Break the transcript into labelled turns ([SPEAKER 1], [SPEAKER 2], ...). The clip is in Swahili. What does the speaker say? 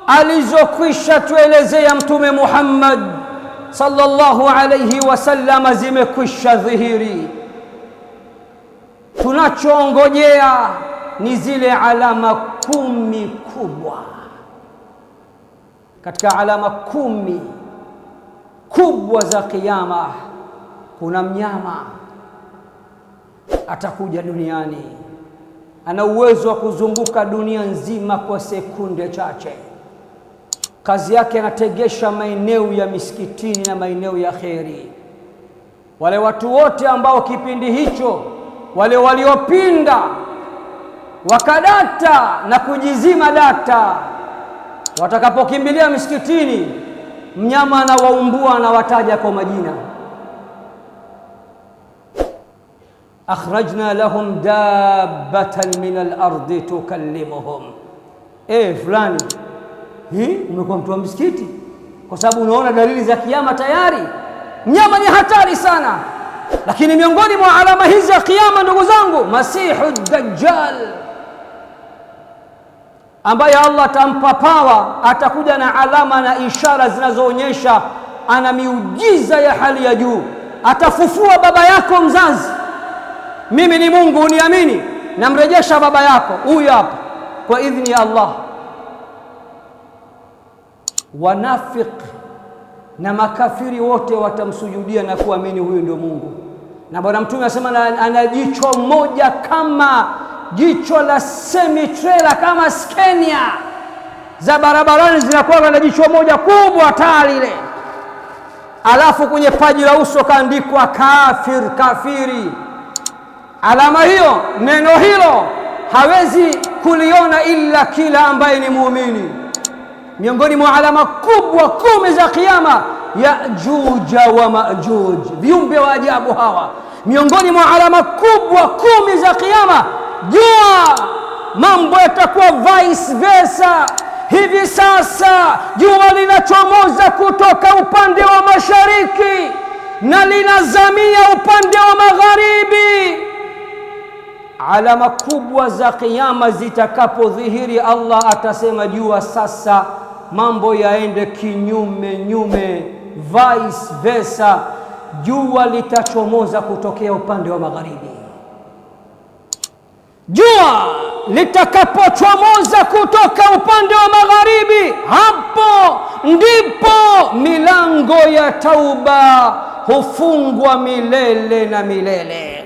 [SPEAKER 1] alizokwisha tuelezea Mtume Muhammad sallallahu alayhi wasallam zimekwisha dhihiri. Tunachoongojea ni zile alama 10 kubwa. Katika alama 10 kubwa za kiyama, kuna mnyama atakuja duniani, ana uwezo wa kuzunguka dunia nzima kwa sekunde chache. Kazi yake anategesha maeneo ya misikitini na maeneo ya kheri. Wale watu wote ambao kipindi hicho, wale waliopinda wakadata na kujizima data, watakapokimbilia misikitini, mnyama anawaumbua, anawataja kwa majina. Akhrajna lahum dabbatan min al-ardi tukallimuhum. Fulani, umekuwa mtu wa msikiti kwa sababu unaona dalili za kiyama tayari. Mnyama ni hatari sana, lakini miongoni mwa alama hizi za kiyama, ndugu zangu, Masihu Dajjal, ambaye Allah atampa pawa, atakuja na alama na ishara zinazoonyesha ana miujiza ya hali ya juu. Atafufua baba yako mzazi. Mimi ni Mungu, uniamini, namrejesha baba yako huyu hapa kwa idhni ya Allah. Wanafiki na makafiri wote watamsujudia na kuamini huyu ndio Mungu. Na Bwana Mtume anasema ana jicho moja kama jicho la semi trailer, kama Scania za barabarani zinakuwa na jicho moja kubwa tali ile, alafu kwenye paji la uso kaandikwa kafir, kafiri. Alama hiyo, neno hilo hawezi kuliona ila kila ambaye ni muumini. Miongoni mwa alama kubwa 10 za kiyama, Yajuja wa Majuj, viumbe wa ajabu hawa. Miongoni mwa alama kubwa 10 za kiyama, jua mambo yatakuwa vice versa. Hivi sasa jua linachomoza kutoka upande wa mashariki na linazamia upande wa magharibi. Alama kubwa za kiyama zitakapodhihiri, Allah atasema jua sasa mambo yaende kinyume nyume, vice versa. Jua litachomoza kutokea upande wa magharibi. Jua litakapochomoza kutoka upande wa magharibi, hapo ndipo milango ya tauba hufungwa milele na milele.